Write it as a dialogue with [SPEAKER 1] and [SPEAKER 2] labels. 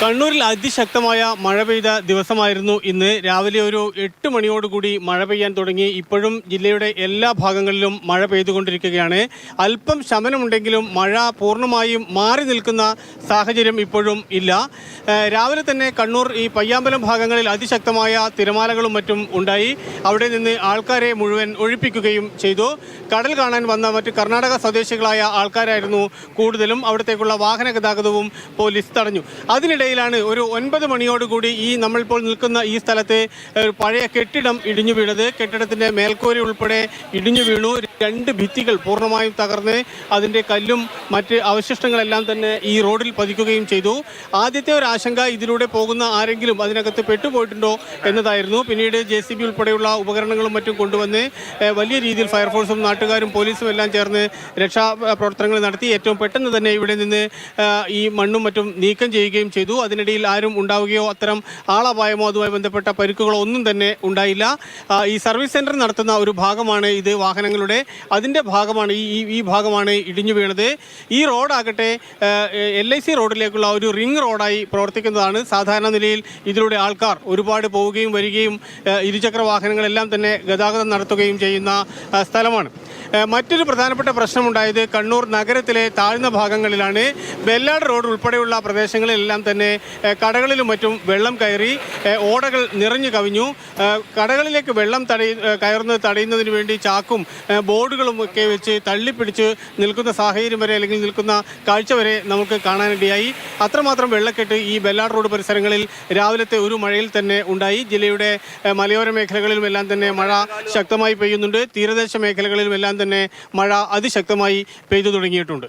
[SPEAKER 1] കണ്ണൂരിൽ അതിശക്തമായ മഴ പെയ്ത ദിവസമായിരുന്നു ഇന്ന്. രാവിലെ ഒരു 8 മണിയോടുകൂടി മഴ പെയ്യാൻ തുടങ്ങി. ഇപ്പോഴും ജില്ലയുടെ എല്ലാ ഭാഗങ്ങളിലും മഴ പെയ്തുകൊണ്ടിരിക്കുകയാണ്. അല്പം ശമനമുണ്ടെങ്കിലും മഴ പൂർണ്ണമായും മാറി നിൽക്കുന്ന സാഹചര്യം ഇപ്പോഴും ഇല്ല. രാവിലെ തന്നെ കണ്ണൂർ ഈ പയ്യാമ്പലം ഭാഗങ്ങളിൽ അതിശക്തമായ തിരമാലകളും മറ്റും ഉണ്ടായി. അവിടെ നിന്ന് ആൾക്കാരെ മുഴുവൻ ഒഴിപ്പിക്കുകയും ചെയ്തു. കടൽ കാണാൻ വന്ന മറ്റ് കർണാടക സ്വദേശികളായ ആൾക്കാരായിരുന്നു കൂടുതലും. അവിടത്തേക്കുള്ള വാഹന ഗതാഗതവും പോലീസ് തടഞ്ഞു. അതിനിടയിലാണ് ഒരു 9 മണിയോടുകൂടി നമ്മളിപ്പോൾ നിൽക്കുന്ന ഈ സ്ഥലത്ത് പഴയ കെട്ടിടം ഇടിഞ്ഞു വീണത്. കെട്ടിടത്തിൻ്റെ മേൽക്കൂര ഉൾപ്പെടെ ഇടിഞ്ഞു വീണു. 2 ഭിത്തികൾ പൂർണ്ണമായും തകർന്ന് അതിൻ്റെ കല്ലും മറ്റ് അവശിഷ്ടങ്ങളെല്ലാം തന്നെ ഈ റോഡിൽ പതിക്കുകയും ചെയ്തു. ആദ്യത്തെ ഒരു ആശങ്ക ഇതിലൂടെ പോകുന്ന ആരെങ്കിലും അതിനകത്ത് പെട്ടുപോയിട്ടുണ്ടോ എന്നതായിരുന്നു. പിന്നീട് JCB ഉൾപ്പെടെയുള്ള ഉപകരണങ്ങളും മറ്റും കൊണ്ടുവന്ന് വലിയ രീതിയിൽ ഫയർഫോഴ്സും നാട്ടുകാരും പോലീസും എല്ലാം ചേർന്ന് രക്ഷാപ്രവർത്തനങ്ങൾ നടത്തി. ഏറ്റവും പെട്ടെന്ന് തന്നെ ഇവിടെ നിന്ന് ഈ മണ്ണും മറ്റും നീക്കം ചെയ്യുകയും ചെയ്തു. അതിനിടയിൽ ആരും ഉണ്ടാവുകയോ അത്തരം ആളപായമോ അതുമായി ബന്ധപ്പെട്ട പരിക്കുകളോ ഒന്നും തന്നെ ഉണ്ടായില്ല. ഈ സർവീസ് സെൻറ്റർ നടത്തുന്ന ഒരു ഭാഗമാണ് ഇത്. വാഹനങ്ങളുടെ അതിൻ്റെ ഭാഗമാണ് ഈ ഭാഗമാണ് ഇടിഞ്ഞു വീണത്. ഈ റോഡാകട്ടെ LIC റോഡിലേക്കുള്ള ഒരു റിംഗ് റോഡായി പ്രവർത്തിക്കുന്നതാണ്. സാധാരണ നിലയിൽ ഇതിലൂടെ ആൾക്കാർ ഒരുപാട് പോവുകയും വരികയും ഇരുചക്ര വാഹനങ്ങളെല്ലാം തന്നെ ഗതാഗതം നടത്തുകയും ചെയ്യുന്ന സ്ഥലമാണ്. മറ്റൊരു പ്രധാനപ്പെട്ട പ്രശ്നമുണ്ടായത് കണ്ണൂർ നഗരത്തിലെ താഴ്ന്ന ഭാഗങ്ങളിലാണ്. വെല്ലാട് റോഡ് ഉൾപ്പെടെയുള്ള പ്രദേശങ്ങളിലെല്ലാം തന്നെ കടകളിലും മറ്റും വെള്ളം കയറി, ഓടകൾ നിറഞ്ഞു കവിഞ്ഞു. കടകളിലേക്ക് വെള്ളം കയറുന്നത് തടയുന്നതിന് വേണ്ടി ചാക്കും ബോർഡുകളും ഒക്കെ വെച്ച് തള്ളിപ്പിടിച്ച് നിൽക്കുന്ന സാഹചര്യം വരെ അല്ലെങ്കിൽ നിൽക്കുന്ന കാഴ്ച വരെ നമുക്ക് കാണാനിടയായി. അത്രമാത്രം വെള്ളക്കെട്ട് ഈ വെല്ലാട് റോഡ് പരിസരങ്ങളിൽ രാവിലത്തെ ഒരു മഴയിൽ തന്നെ ഉണ്ടായി. ജില്ലയുടെ മലയോര മേഖലകളിലുമെല്ലാം തന്നെ മഴ ശക്തമായി പെയ്യുന്നുണ്ട്. തീരദേശ മേഖലകളിലുമെല്ലാം തന്നെ മഴ അതിശക്തമായി പെയ്തു തുടങ്ങിയിട്ടുണ്ട്.